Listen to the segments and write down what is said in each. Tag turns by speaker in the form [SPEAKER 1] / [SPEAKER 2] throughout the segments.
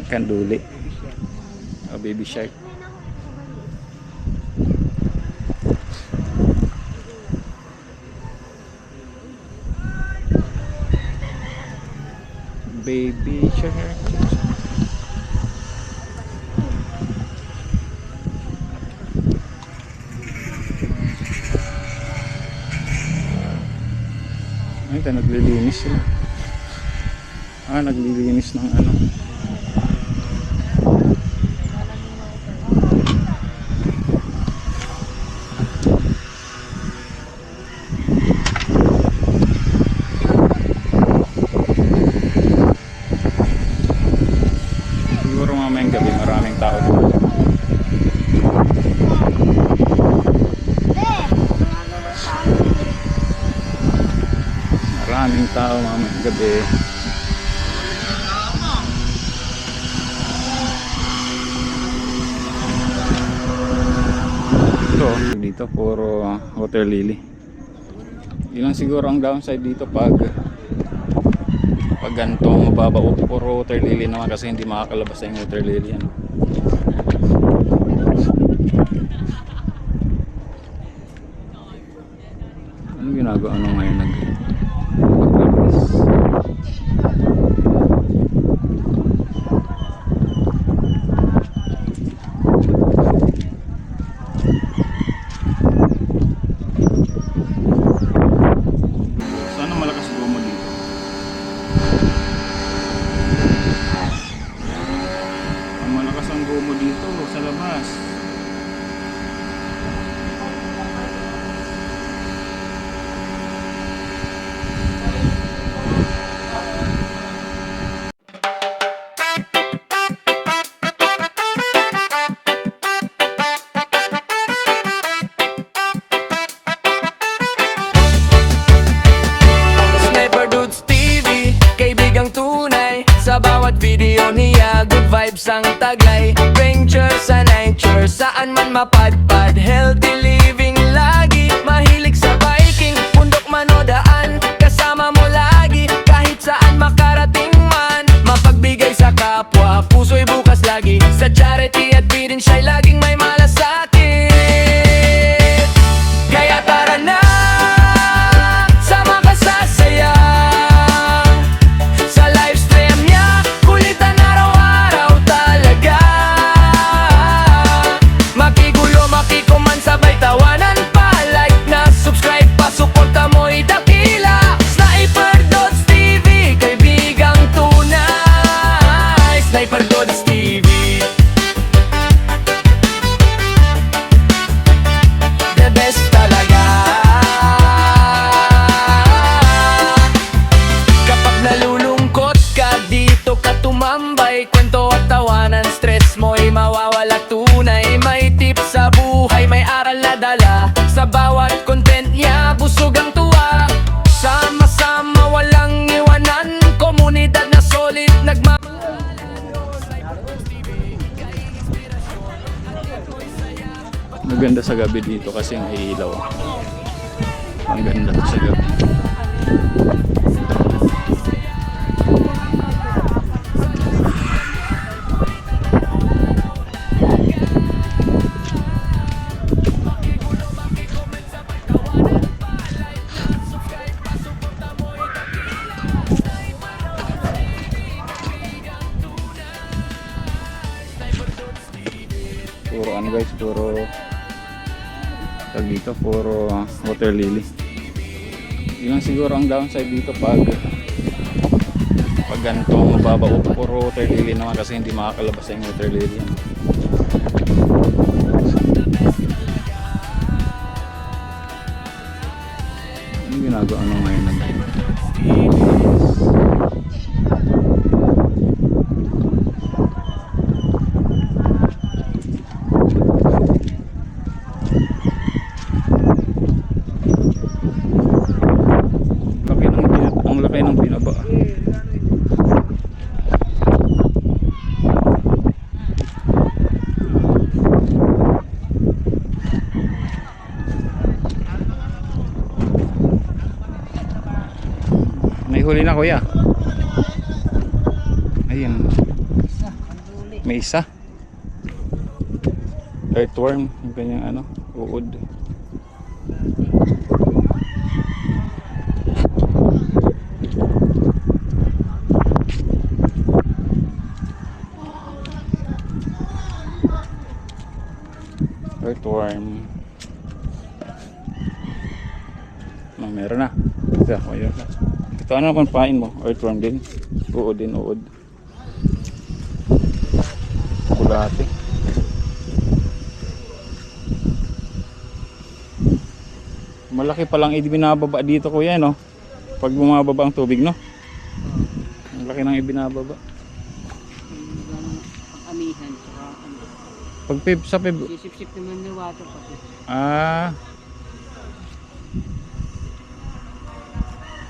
[SPEAKER 1] Kanduli. Oh, baby shark. Baby shark. Ay, ito naglilinis sila. Naglilinis ng ano. Siguro mamayang gabi maraming tao dito. Maraming tao mamayang gabi. Dito puro water lily. Yun lang siguro ang downside dito pag ganito mababa o puro water lily naman kasi hindi makakalabas yung water lily ano. Ano ginagawa ano ngayon mo dito sa labas.
[SPEAKER 2] Sniper Dudes TV, kaibigang tunay. Sa bawat video niya, good vibes ang taglay. Ranger sa nature, saan man mapadpad. Healthy living lagi, mahilig sa biking. Bundok man o daan, kasama mo lagi. Kahit saan makarating man, mapagbigay sa kapwa. Puso'y bukas lagi, sa charity at birin siya'y laging may malasakit. Kaya tara na, sama ka sa saya. Sa livestream niya, kulitan araw-araw talaga. Makigulo, makikuman, sabay tawanan pa. Like na, subscribe pa, suporta mo'y dakila. Sniper Dudes TV, kaibigang tunay. Sniper Dudes TV, the best talaga. Kapag nalulungkot ka, dito ka tumambay. Kwento at tawanan, stress mo'y mawawala tunay. May tips sa buhay, may aral na dala. Sa bawat content niya, busog ang tuwa. Sama-sama, walang iwanan. Komunidad na solid,
[SPEAKER 1] Maganda sa gabi dito kasi ang ilaw. Ang ganda sa gabi. Puro ano guys, puro dito, puro water lily. Yun lang siguro ang downside dito pag ganito mababa o puro water lily naman kasi hindi makakalabas yung water lily. Ano ginagawa ano ngayon ang laki ng binaba. May huli na kuya. Ayun. May isa. Earthworm, yung kanyang ano, uod. Earthworm. Oh, meron na. Ito, ayun. Ito ano naman pain mo? Earthworm din. Uod din, uod. Bulate. Malaki palang ibinababa dito kuya, no? Pag bumababa ang tubig, no? Malaki nang ibinababa.
[SPEAKER 3] Pang-amihan, tsaka ano.
[SPEAKER 1] Pag pib, sa pib.
[SPEAKER 3] Sisip-sip naman ng water pati.
[SPEAKER 1] Ah.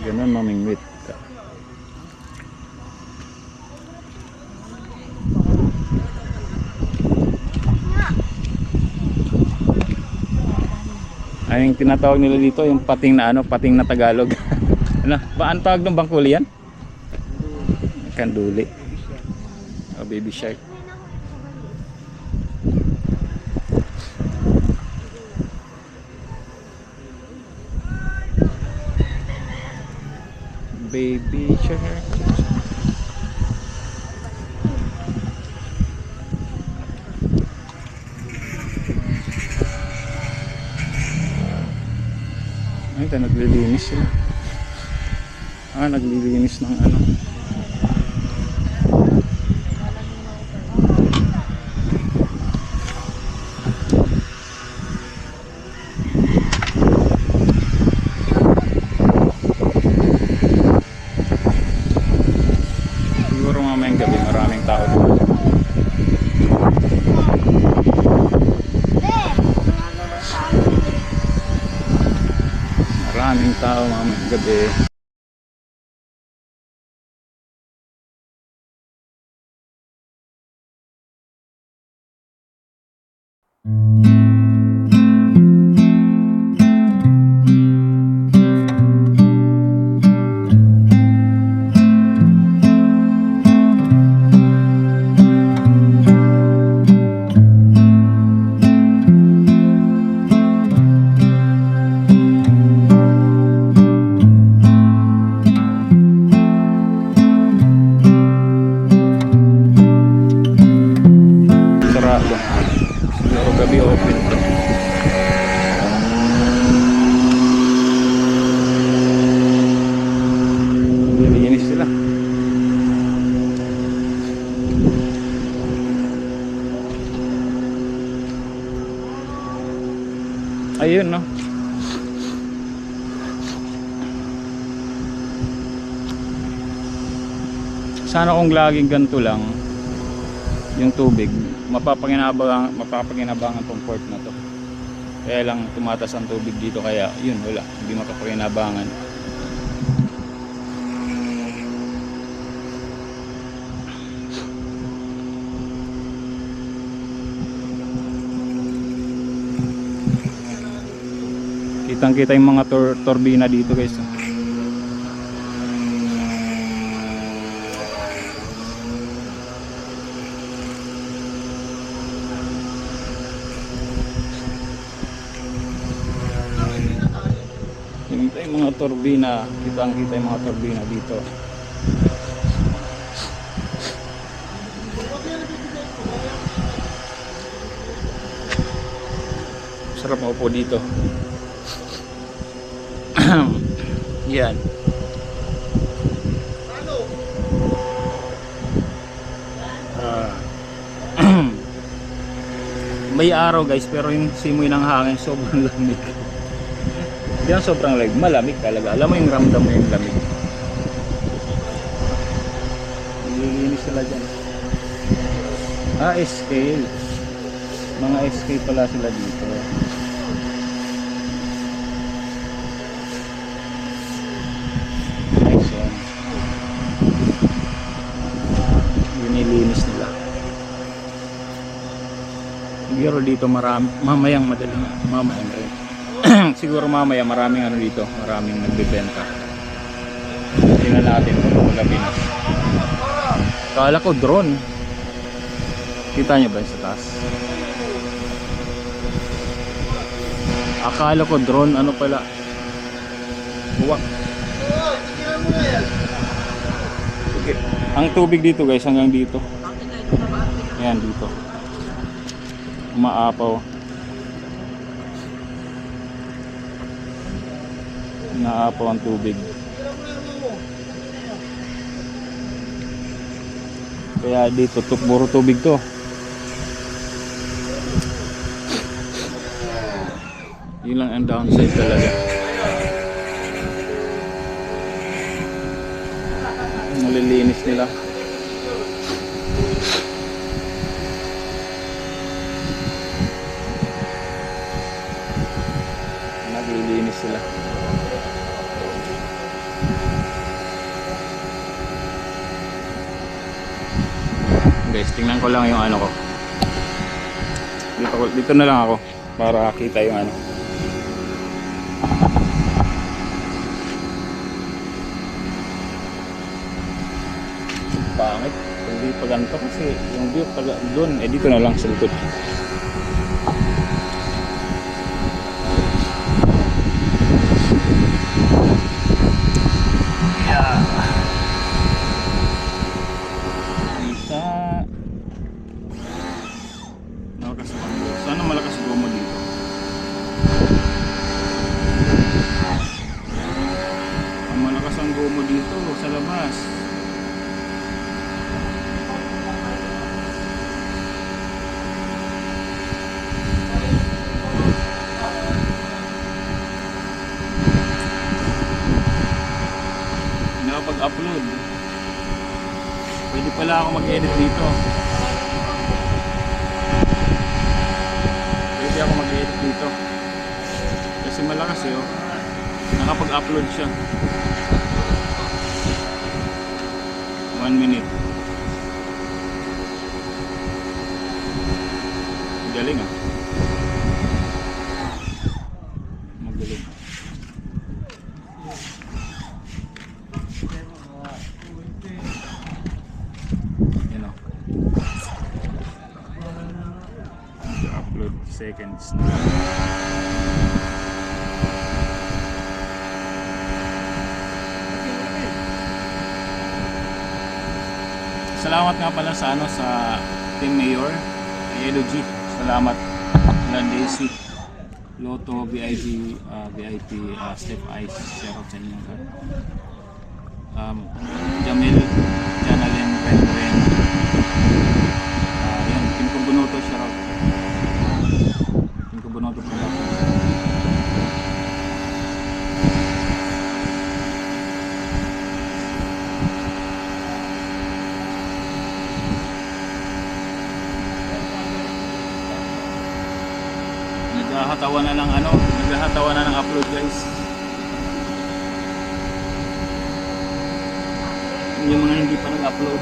[SPEAKER 1] Ganun mamingwit. Ay, yung tinatawag nila dito, yung pating na ano, pating na Tagalog. Ano, ba ang tawag ng bangkuli yan? Kanduli. Oh, baby shark. Baby shark. Ay, ito naglilinis sila. Ah, naglilinis ng ano. Siguro mamayang gabi maraming tao dito. Maraming tao mamayang gabi. Sarado. Siguro gabi open to. Nililinis sila. Ayun, no? Sana kung laging ganito lang yung tubig, mapapakinabangan tong port na to. Kaya lang tumatas ang tubig dito, kaya yun, wala, hindi mapapakinabangan. Kitang kita yung mga turbina dito guys. Yung mga turbina, kitang kita yung mga turbina dito. Sarap maupo dito. Yan. May araw guys, pero yung simoy ng hangin sobrang lamig. Yan sobrang lamig, malamig talaga. Alam mo yung ramdam mo yung lamig. Nililinis sila dyan. Ah, SK. Mga SK pala sila dito. Nice one. Nililinis nila. Siguro dito marami, mamayang madaling, mamayang rin. Siguro mamaya maraming ano dito, maraming nagbebenta. Tingnan natin kung gabi na. Kala ko drone. Kita niyo ba yung sa taas? Akala ko drone, ano pala? Buwak. Okay. Ang tubig dito guys hanggang dito. Ayan dito. Umaapaw. Naapaw ang tubig. Kaya dito puro tubig to. Yun lang ang downside talaga. Nalilinis nila. Naglilinis sila. Guys, tingnan ko lang yung ano ko. Dito na lang ako para kita yung ano. Pangit. Hindi pa ganito kasi yung view taga doon. Eh dito na lang sa likod. Isa. Malakas ang gomo. Sana malakas ang gomo dito. Ang malakas ang gomo dito sa labas. Nakapag-upload. Pwede pala ako mag-edit dito. Pwede ako mag-edit dito. Kasi malakas eh oh. Nakapag-upload siya. 1 minute. Galing ah. Magaling. You know. Upload seconds na. Salamat nga pala sa ano sa Team Mayor, Yellow G. Salamat. Land Daisy, Lotto, VIP, Step Ice, share out sa inyo. Jamil, Janalyn, Ren, yan, Team Kubunoto, share out. Team Kubunoto Production. Naghahatawa na ng ano, naghahatawa na ng upload guys. Yung mga hindi pa nag-upload,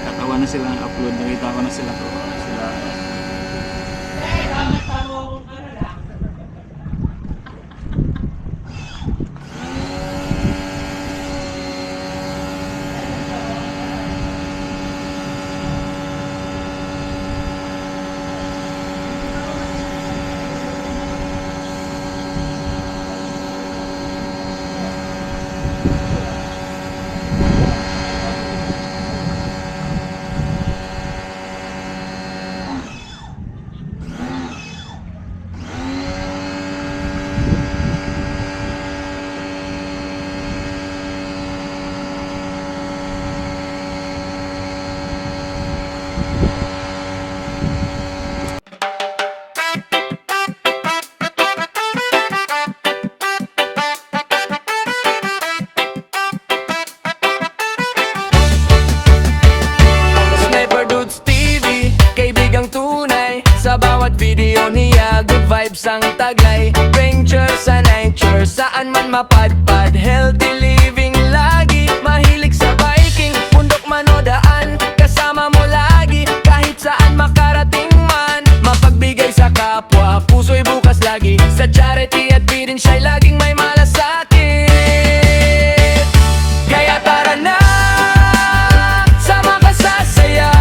[SPEAKER 1] katawa na sila ng upload. Nakita ko na sila to. Sila
[SPEAKER 2] Sniper Dudes TV, kaibigang tunay. Sa bawat video niya, good vibes ang taglay. Venture sa nature, saan man mapadpad. Healthy living lagi, mahilig sa biking. Bundok man o daan, kasama mo lagi. Kahit saan makarating man, mapagbigay sa kapwa. Puso'y bukas lagi, sa charity at bidin siya'y laging may malasakit. Kaya tara na, sama ka sa saya.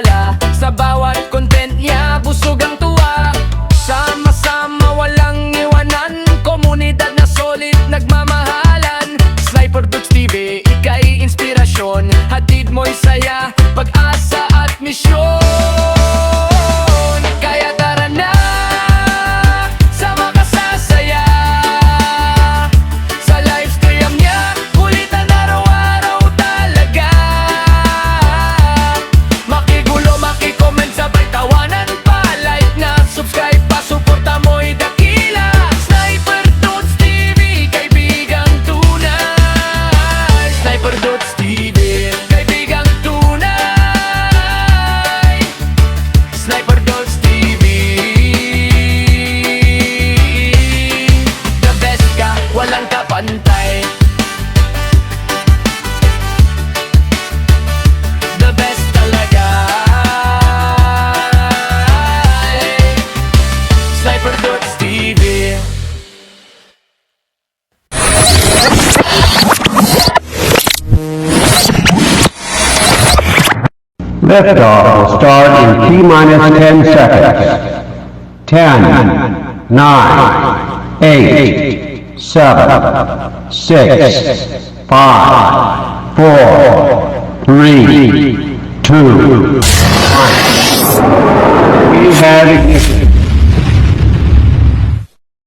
[SPEAKER 2] wala. Sa bawat content niya, busog ang tuwa. Sama-sama, walang iwanan. Komunidad na solid, nagmamahalan. Sniper Dudes TV, ika'y inspirasyon. Hatid mo'y saya, pag-asa at misyon. Kaya tara na, sama ka sa saya. Sa live stream niya, kulitan araw-araw talaga. Makigulo, makicomment, sabay tawanan pa. Like na, subscribe pa, suporta mo'y dakila. Sniper Dudes TV, kaibigang tunay. Sniper Dudes TV, kaibigang tunay. Sniper Dudes TV, the best ka, walang kapantay. The best talaga. Sniper Dudes TV.
[SPEAKER 4] Liftoff will start in T-minus 10 seconds. 10, 9, 8, 7, 6, 5, 4, 3, 2, 1. We have ignition.